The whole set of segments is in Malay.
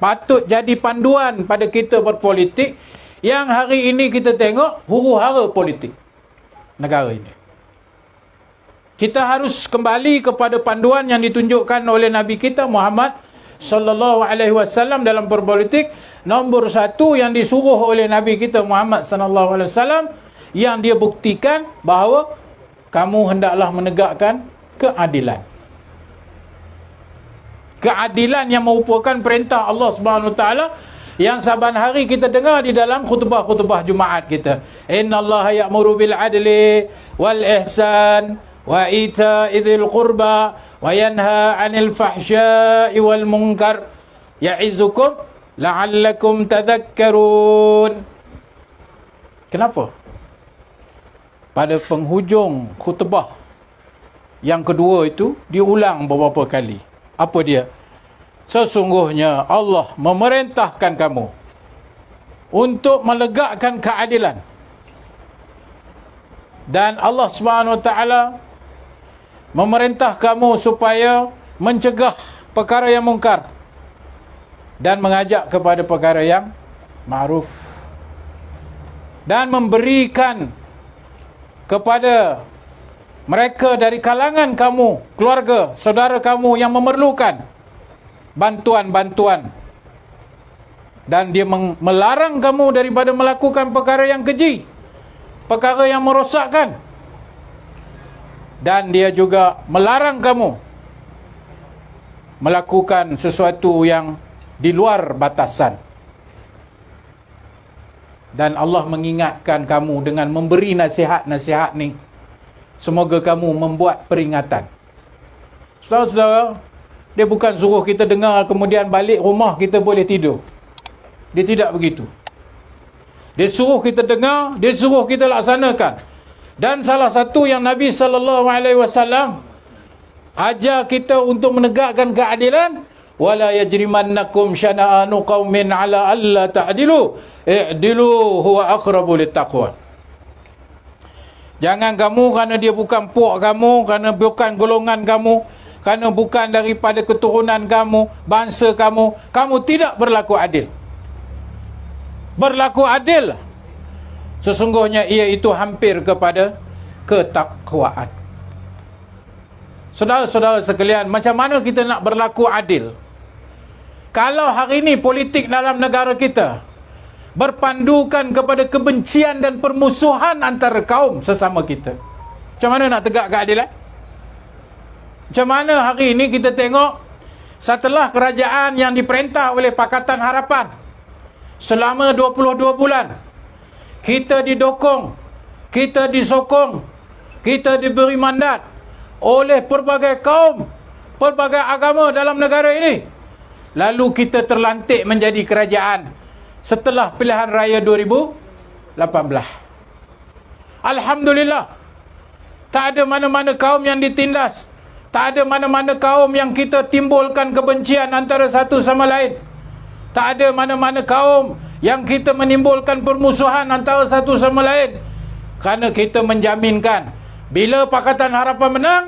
patut jadi panduan pada kita berpolitik, yang hari ini kita tengok huru-hara politik negara ini. Kita harus kembali kepada panduan yang ditunjukkan oleh Nabi kita Muhammad sallallahu alaihi wasallam dalam berpolitik. Nombor satu yang disuruh oleh Nabi kita Muhammad sallallahu alaihi wasallam, yang dia buktikan bahawa kamu hendaklah menegakkan keadilan. Keadilan yang merupakan perintah Allah Subhanahu Wa Taala, yang saban hari kita dengar di dalam khutbah-khutbah Jumaat kita. Innallaha ya'muru bil adli wal ihsan wa ita'i dzil qurba wa yanha 'anil fahsya'i wal munkar ya'izukum la'allakum tadhakkarun. Kenapa? Pada penghujung khutbah yang kedua itu diulang beberapa kali. Apa dia? Sesungguhnya Allah memerintahkan kamu untuk menegakkan keadilan. Dan Allah Subhanahu Wa Taala memerintah kamu supaya mencegah perkara yang mungkar dan mengajak kepada perkara yang ma'ruf, dan memberikan kepada mereka dari kalangan kamu, keluarga, saudara kamu yang memerlukan bantuan-bantuan, dan dia melarang kamu daripada melakukan perkara yang keji, perkara yang merosakkan, dan dia juga melarang kamu melakukan sesuatu yang di luar batasan. Dan Allah mengingatkan kamu dengan memberi nasihat-nasihat ni, semoga kamu membuat peringatan. Saudara-saudara, dia bukan suruh kita dengar kemudian balik rumah kita boleh tidur. Dia tidak begitu. Dia suruh kita dengar, dia suruh kita laksanakan. Dan salah satu yang Nabi sallallahu alaihi wasallam ajar kita untuk menegakkan keadilan, wala yajrimannakum syana'anu qaumin ala alla ta'dilu i'dilu huwa aqrabu littaqwa. Jangan kamu, kerana dia bukan puak kamu, kerana bukan golongan kamu, kerana bukan daripada keturunan kamu, bangsa kamu, kamu tidak berlaku adil. Berlaku adil, sesungguhnya ia itu hampir kepada ketakwaan. Saudara-saudara sekalian, macam mana kita nak berlaku adil kalau hari ini politik dalam negara kita berpandukan kepada kebencian dan permusuhan antara kaum sesama kita? Macam mana nak tegak keadilan? Macam mana hari ini kita tengok setelah kerajaan yang diperintah oleh Pakatan Harapan selama 22 bulan, kita didokong, kita disokong, kita diberi mandat oleh pelbagai kaum, pelbagai agama dalam negara ini. Lalu kita terlantik menjadi kerajaan setelah pilihan raya 2018. Alhamdulillah, tak ada mana-mana kaum yang ditindas, tak ada mana-mana kaum yang kita timbulkan kebencian antara satu sama lain, tak ada mana-mana kaum yang kita menimbulkan permusuhan antara satu sama lain, kerana kita menjaminkan bila Pakatan Harapan menang,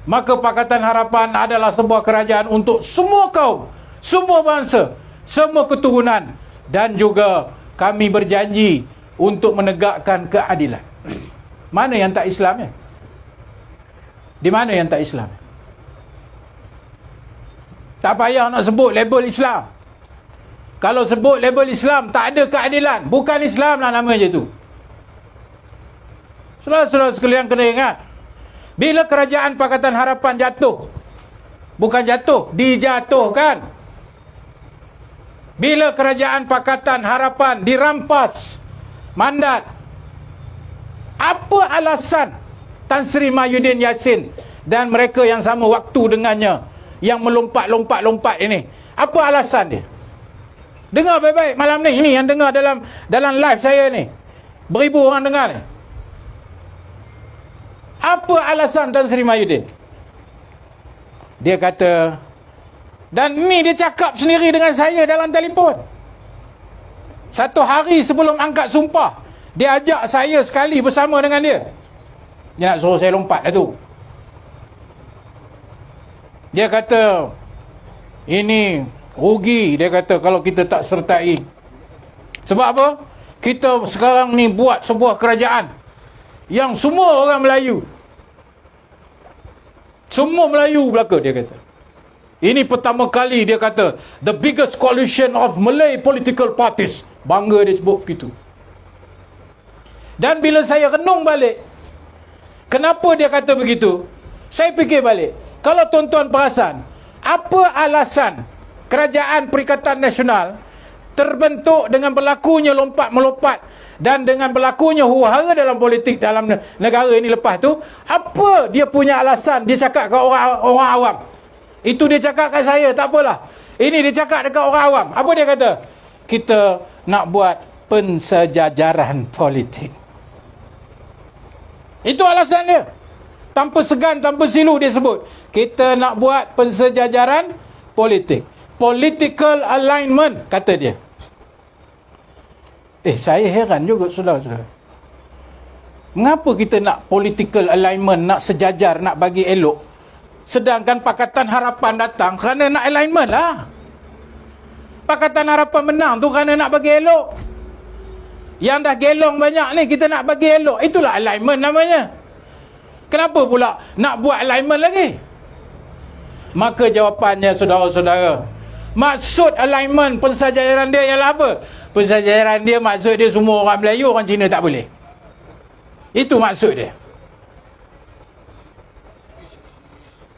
maka Pakatan Harapan adalah sebuah kerajaan untuk semua kaum, semua bangsa, semua keturunan. Dan juga kami berjanji untuk menegakkan keadilan. Mana yang tak Islam ya? Di mana yang tak Islam? Tak payah nak sebut label Islam. Kalau sebut label Islam, tak ada keadilan, bukan Islam lah nama je tu. Saudara-saudara sekalian kena ingat, bila kerajaan Pakatan Harapan jatuh, bukan jatuh, dijatuhkan. Bila kerajaan Pakatan Harapan dirampas mandat, apa alasan Tan Sri Mahyudin Yassin dan mereka yang sama waktu dengannya, yang melompat-lompat ini, apa alasan dia? Dengar baik-baik malam ni, ini yang dengar dalam live saya ni, beribu orang dengar ni. Apa alasan Tan Sri Mahyudin? Dia kata, dan ni dia cakap sendiri dengan saya dalam telefon. Satu hari sebelum angkat sumpah, dia ajak saya sekali bersama dengan dia. Dia nak suruh saya lompat lah tu. Dia kata, ini Rugi, dia kata, kalau kita tak sertai. Sebab apa? Kita sekarang ni buat sebuah kerajaan yang semua orang Melayu. Semua Melayu belaka, dia kata. Ini pertama kali dia kata, the biggest coalition of Malay political parties. Bangga dia sebut begitu. Dan bila saya renung balik, kenapa dia kata begitu? Saya fikir balik. Kalau tuan-tuan perasan, apa alasan Kerajaan Perikatan Nasional terbentuk dengan berlakunya lompat-melompat dan dengan berlakunya huru-hara dalam politik dalam negara ini lepas tu? Apa dia punya alasan dia cakap kat orang awam? Itu dia cakap kat saya, tak apalah. Ini dia cakap dekat orang awam. Apa dia kata? Kita nak buat pensejajaran politik. Itu alasan dia. Tanpa segan, tanpa silu dia sebut. Kita nak buat pensejajaran politik. Political alignment, kata dia. Saya heran juga, saudara-saudara. Mengapa kita nak political alignment, nak sejajar, nak bagi elok? Sedangkan Pakatan Harapan datang kerana nak alignment lah. Pakatan Harapan menang tu kerana nak bagi elok. Yang dah gelong banyak ni, kita nak bagi elok. Itulah alignment namanya. Kenapa pula nak buat alignment lagi? Maka jawapannya, saudara-saudara, maksud alignment pensejajaran dia ialah apa? Pensejajaran dia maksud dia semua orang Melayu, orang Cina tak boleh. Itu maksud dia.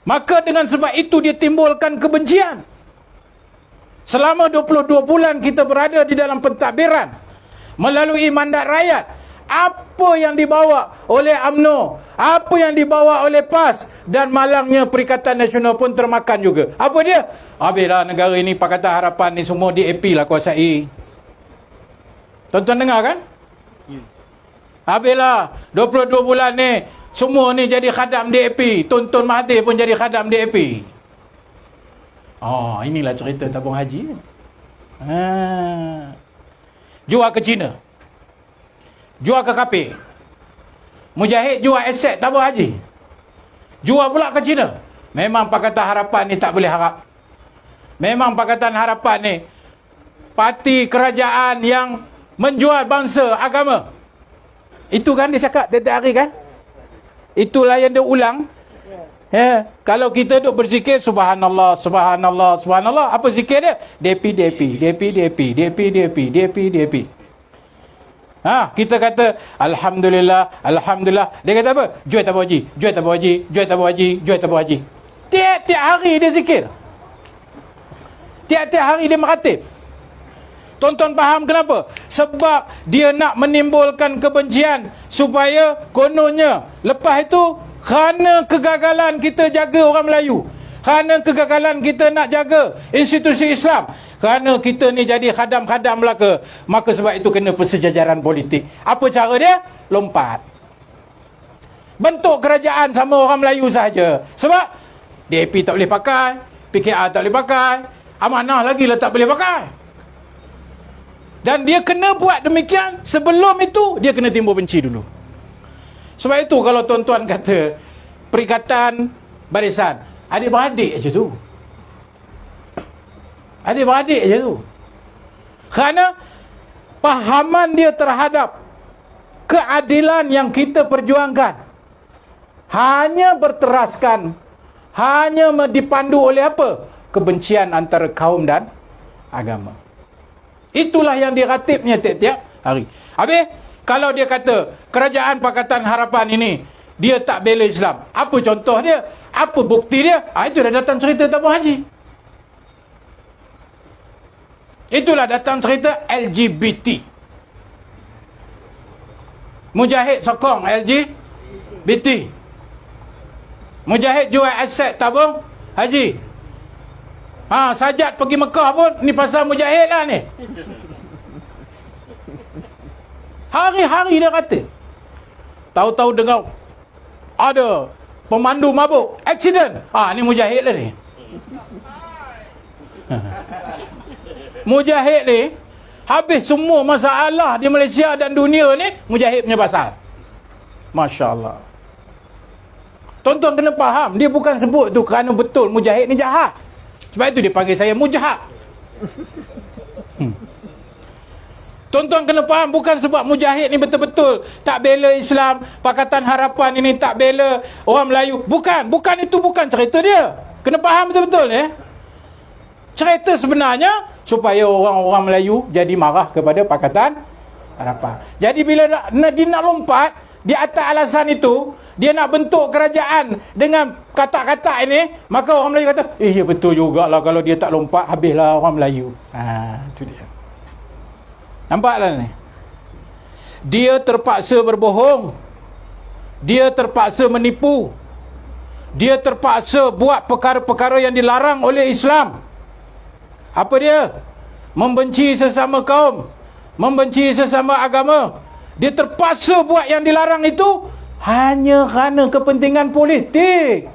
Maka dengan sebab itu dia timbulkan kebencian. Selama 22 bulan kita berada di dalam pentadbiran melalui mandat rakyat. Apa yang dibawa oleh UMNO, apa yang dibawa oleh PAS, dan malangnya Perikatan Nasional pun termakan juga. Apa dia? Habislah negara ini, Pakatan Harapan ni semua DAP lah kuasai. Tuan-tuan dengar kan? Habislah 22 bulan ni, semua ni jadi khadam DAP. Tun Mahathir pun jadi khadam DAP. Inilah cerita tabung haji. Jual ke China, jual ke kafir. Mujahid jual aset tabung haji, jual pula ke China. Memang Pakatan Harapan ni tak boleh harap. Memang Pakatan Harapan ni parti kerajaan yang menjual bangsa agama. Itu kan dia cakap tiap-tiap hari kan? Itulah yang dia ulang. Kalau kita duk berzikir subhanallah, subhanallah, subhanallah, apa zikir dia? DAP, DAP, DAP, DAP, DAP, DAP, DAP, DAP. Kita kata alhamdulillah, alhamdulillah. Dia kata apa? Jual tabung haji, jual tabung haji, jual tabung haji, jual tabung haji. Tiap-tiap hari dia zikir. Tiap-tiap hari dia meratib. Tuan-tuan faham kenapa? Sebab dia nak menimbulkan kebencian supaya kononnya lepas itu, kerana kegagalan kita jaga orang Melayu, kerana kegagalan kita nak jaga institusi Islam, kerana kita ni jadi khadam-khadam belaka, maka sebab itu kena persejajaran politik. Apa cara dia? Lompat. Bentuk kerajaan sama orang Melayu saja. Sebab DAP tak boleh pakai, PKR tak boleh pakai, amanah lagi lah tak boleh pakai. Dan dia kena buat demikian. Sebelum itu dia kena timbul benci dulu. Sebab itu kalau tuan-tuan kata Perikatan Barisan, adik-beradik je tu. Adik-beradik je tu. Kerana pahaman dia terhadap keadilan yang kita perjuangkan hanya berteraskan, hanya dipandu oleh apa? Kebencian antara kaum dan agama. Itulah yang diratibnya tiap-tiap hari. Habis, kalau dia kata kerajaan Pakatan Harapan ini dia tak bela Islam, apa contoh dia? Apa bukti dia? Itu dah datang cerita tabung haji. Itulah datang cerita LGBT. Mujahid sokong LGBT. Mujahid jual aset tabung haji. Sajad pergi Mekah pun ni pasal Mujahid lah ni. Hari-hari dia kata. Tahu-tahu dengar ada pemandu mabuk, accident. Ni Mujahid lah ni. Mujahid ni habis semua masalah di Malaysia dan dunia ni Mujahid punya pasal. Masya Allah. Tuan-tuan kena faham, dia bukan sebut tu kerana betul Mujahid ni jahat. Sebab itu dia panggil saya Mujahid. Tuan-tuan kena faham, bukan sebab Mujahid ni betul-betul tak bela Islam, Pakatan Harapan ini tak bela orang Melayu. Bukan itu bukan cerita dia. Kena faham betul-betul Cerita sebenarnya supaya orang-orang Melayu jadi marah kepada Pakatan Harapan. Jadi bila dia nak lompat di atas alasan itu, dia nak bentuk kerajaan dengan kata-kata ini, maka orang Melayu kata, ya betul jugalah, kalau dia tak lompat habislah orang Melayu. Itu dia. Nampaklah ni. Dia terpaksa berbohong. Dia terpaksa menipu. Dia terpaksa buat perkara-perkara yang dilarang oleh Islam. Apa dia? Membenci sesama kaum, membenci sesama agama. Dia terpaksa buat yang dilarang itu hanya kerana kepentingan politik.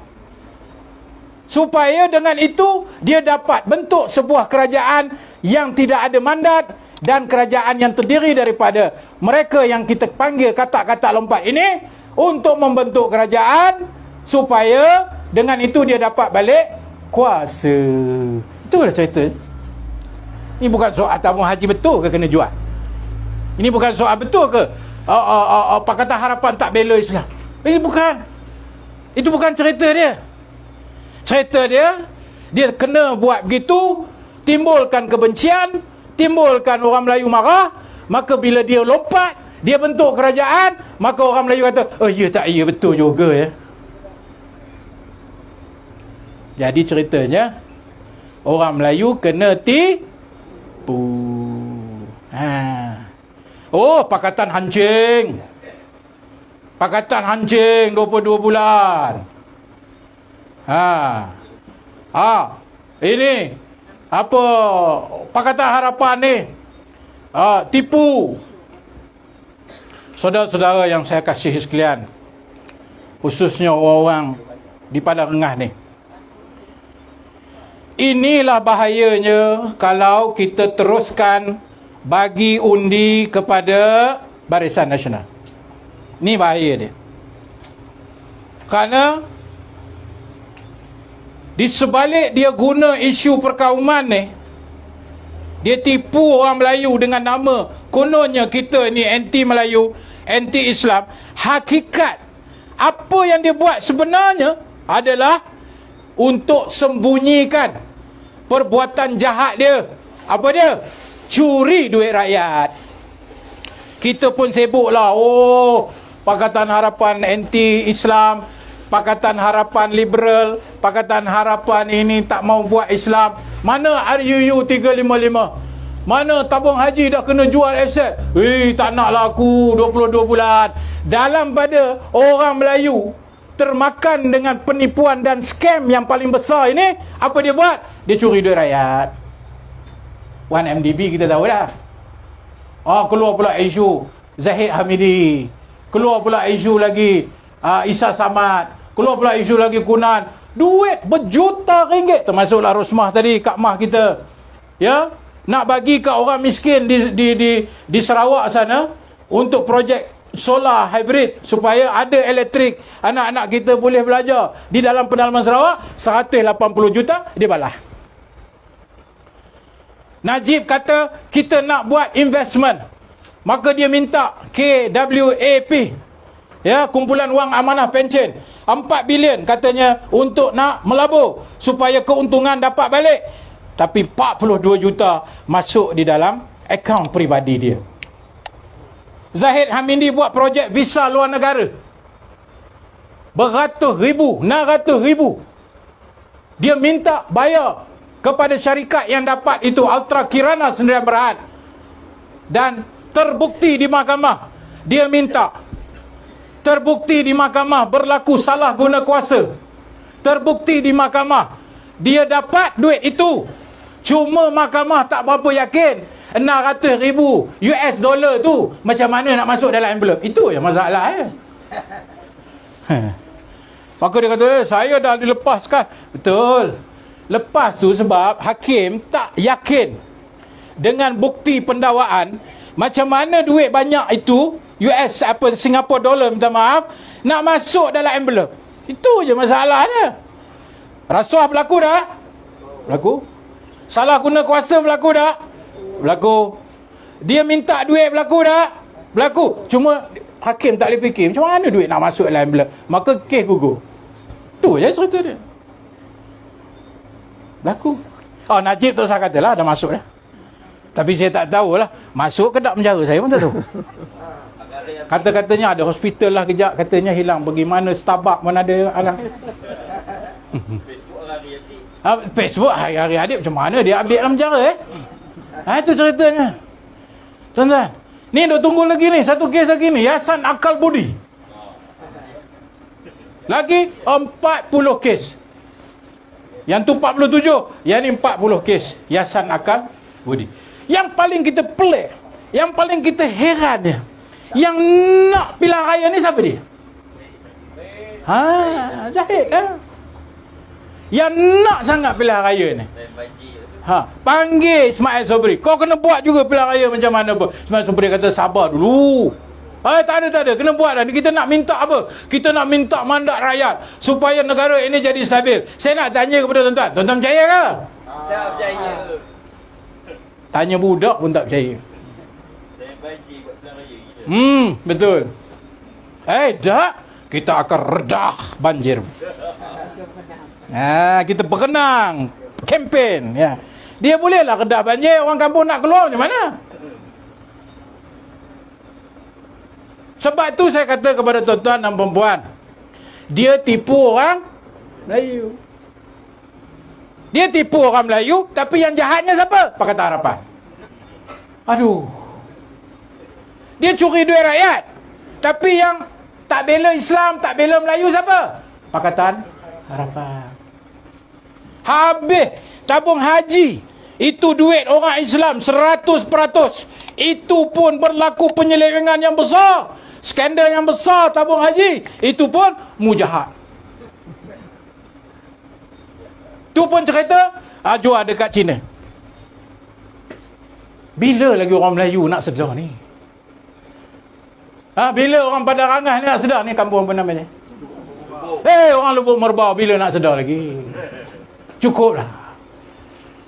Supaya dengan itu dia dapat bentuk sebuah kerajaan yang tidak ada mandat, dan kerajaan yang terdiri daripada mereka yang kita panggil kata-kata lompat ini untuk membentuk kerajaan supaya dengan itu dia dapat balik kuasa. Itulah cerita. Ini bukan soal tabung haji betul ke kena jual. Ini bukan soal betul ke Pakatan Harapan tak bela Islam. Ini bukan. Itu bukan cerita dia. Cerita dia kena buat begitu, timbulkan kebencian, timbulkan orang Melayu marah. Maka bila dia lompat, dia bentuk kerajaan, maka orang Melayu kata, ya tak, ya betul juga Jadi ceritanya, orang Melayu kena tipu. Pakatan hancing. Pakatan hancing 22 bulan. Ini apa Pakatan Harapan ni tipu. Saudara-saudara yang saya kasihi sekalian, khususnya orang-orang di Padang Rengas ni, inilah bahayanya kalau kita teruskan bagi undi kepada Barisan Nasional. Ni bahaya dia. Kerana di sebalik dia guna isu perkauman ni, dia tipu orang Melayu dengan nama kononnya kita ni anti Melayu, anti Islam. Hakikat apa yang dia buat sebenarnya adalah untuk sembunyikan perbuatan jahat dia. Apa dia? Curi duit rakyat. Kita pun sibuklah, Pakatan Harapan anti Islam, Pakatan Harapan liberal, Pakatan Harapan ini tak mau buat Islam. Mana RUU 355? Mana tabung haji dah kena jual aset? Tak naklah aku 22 bulan. Dalam pada orang Melayu termakan dengan penipuan dan scam yang paling besar ini, apa dia buat? Dia curi duit rakyat. 1MDB kita tahu dah. Keluar pula isu Zahid Hamidi. Keluar pula isu lagi Isa Samad. Keluar pula isu lagi Kunan. Duit berjuta ringgit, termasuklah Rosmah tadi, Kak Mah kita. Nak bagi ke orang miskin di Sarawak sana untuk projek solar hybrid supaya ada elektrik, anak-anak kita boleh belajar di dalam pedalaman Sarawak. 180 juta dia balas. Najib kata kita nak buat investment, maka dia minta KWAP, kumpulan wang amanah pencen, 4 bilion katanya untuk nak melabur supaya keuntungan dapat balik. Tapi 42 juta masuk di dalam akaun peribadi dia. Zahid Hamidi buat projek visa luar negara, beratus ribu, 600 ribu. Dia minta bayar kepada syarikat yang dapat itu, Ultra Kirana Sdn Bhd. Dan terbukti di mahkamah, dia minta terbukti di mahkamah berlaku salah guna kuasa. Terbukti di mahkamah dia dapat duit itu. Cuma mahkamah tak berapa yakin 600 ribu US dollar tu macam mana nak masuk dalam envelope. Itu yang masalah Maka dia kata, saya dah dilepaskan. Betul. Lepas tu sebab hakim tak yakin dengan bukti pendakwaan macam mana duit banyak itu US Singapore dollar, minta maaf, nak masuk dalam envelope. Itu je masalah dia. Rasuah berlaku dah? Berlaku. Salah guna kuasa berlaku tak? Berlaku. Dia minta duit berlaku tak? Berlaku. Cuma hakim tak boleh fikir, macam mana duit nak masuk dalam envelope? Maka kes gugur. Tu je cerita dia. Berlaku. Oh, Najib tu saya katalah dah masuk dah. Tapi saya tak tahulah masuk ke tak penjara, saya pun tak tahu. Kata-katanya ada hospital lah kejap, katanya hilang. Bagaimana Starbucks mana ada alang. Facebook hari-hari adik macam mana dia update dalam penjara itu ceritanya. Tuan-tuan, ni duk tunggu lagi ni, satu kes lagi ni, Yayasan Akal Budi. Lagi 40 kes. Yang tu 47, yang ni 40 kes Yayasan Akal Budi. Yang paling kita pelik, yang paling kita heran dia, yang nak pilihan raya ni siapa dia? Zahid kan? Yang nak sangat pilihan raya ni. Panggil Ismail Sobri. Kau kena buat juga pilihan raya macam mana pun. Ismail Sobri kata sabar dulu. Tak ada. Kena buat dah. Kita nak minta apa? Kita nak minta mandat rakyat supaya negara ini jadi stabil. Saya nak tanya kepada tuan-tuan. Tuan-tuan percaya ke? Tak percaya. Tanya budak pun tak percaya. Saya baji buat pilihan raya kita. Betul. Tak. Kita akan redah banjir. Kita berkenang. Kempen. Ya. Dia bolehlah redah banjir. Orang kampung nak keluar macam mana? Sebab tu saya kata kepada tuan-tuan dan perempuan, dia tipu orang Melayu. Dia tipu orang Melayu, tapi yang jahatnya siapa? Pakatan Harapan. Aduh. Dia curi duit rakyat, tapi yang tak bela Islam, tak bela Melayu siapa? Pakatan Harapan. Habis tabung haji, itu duit orang Islam 100%. Itu pun berlaku penyelewengan yang besar, skandal yang besar tabung haji. Itu pun mujahat. Tu pun cerita jual dekat China. Bila lagi orang Melayu nak sedar ni? Bila orang Padarangan ni nak sedar ni, kampung apa namanya? Orang Lubuk Merbau bila nak sedar lagi? Cukup dah.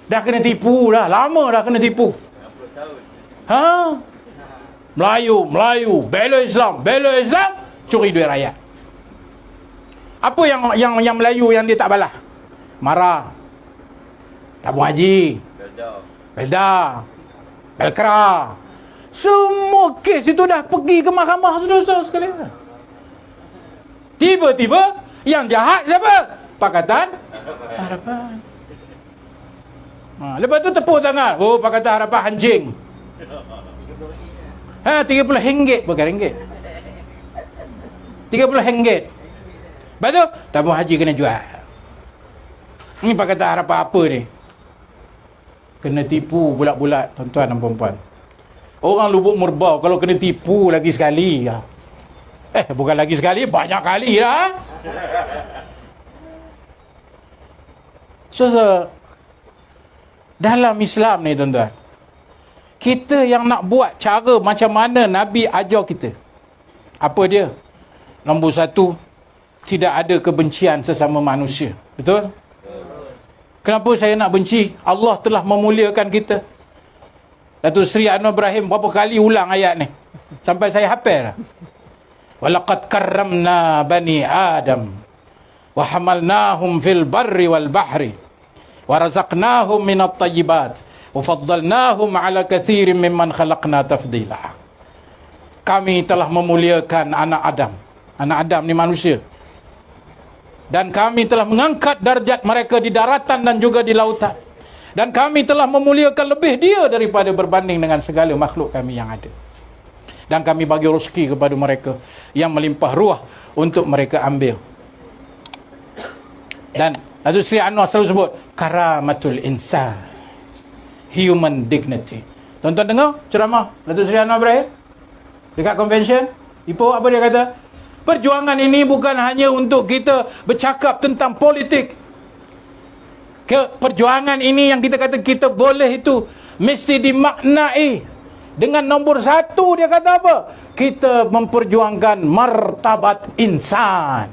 Dah kena tipu dah. Lama dah kena tipu. 60 tahun. Melayu, bela Islam, curi duit rakyat. Apa yang Melayu yang dia tak balas? Marah. Tabung haji. Belda. Belkra. Semua kes itu dah pergi ke mahkamah saudara-saudara sekalian. Tiba-tiba yang jahat siapa? Pakatan Harapan. Lepas tu tepuk tangan. Pakatan Harapan hancing. RM30 bukan ringgit. RM30. Lepas tu tabung haji kena jual. Ni Pakatan Harapan apa ni? Kena tipu bulat-bulat, tuan-tuan dan puan-puan. Orang Lubuk Merbau kalau kena tipu lagi sekali, bukan lagi sekali, banyak kali dah. So, dalam Islam ni tuan-tuan, kita yang nak buat cara macam mana Nabi ajar kita. Apa dia? Nombor 1, tidak ada kebencian sesama manusia. Betul? Kenapa saya nak benci? Allah telah memuliakan kita. Datuk Seri Anwar Ibrahim berapa kali ulang ayat ni sampai saya hafal. Walaqad karramna bani Adam wa hamalnahum fil barri wal bahri wa razaqnahum minat tayyibat wa faddalnahum ala kathirin mimman khalaqna tafdila. Kami telah memuliakan anak Adam. Anak Adam ni manusia. Dan kami telah mengangkat darjat mereka di daratan dan juga di lautan. Dan kami telah memuliakan lebih dia daripada berbanding dengan segala makhluk kami yang ada. Dan kami bagi rezeki kepada mereka yang melimpah ruah untuk mereka ambil. Dan Datuk Seri Anwar selalu sebut karamatul insan, human dignity. Tuan-tuan dengar ceramah Datuk Seri Anwar Ibrahim dekat convention Ipoh, apa dia kata? Perjuangan ini bukan hanya untuk kita bercakap tentang politik. Perjuangan ini yang kita kata kita boleh itu mesti dimaknai dengan nombor 1. Dia kata apa? Kita memperjuangkan martabat insan.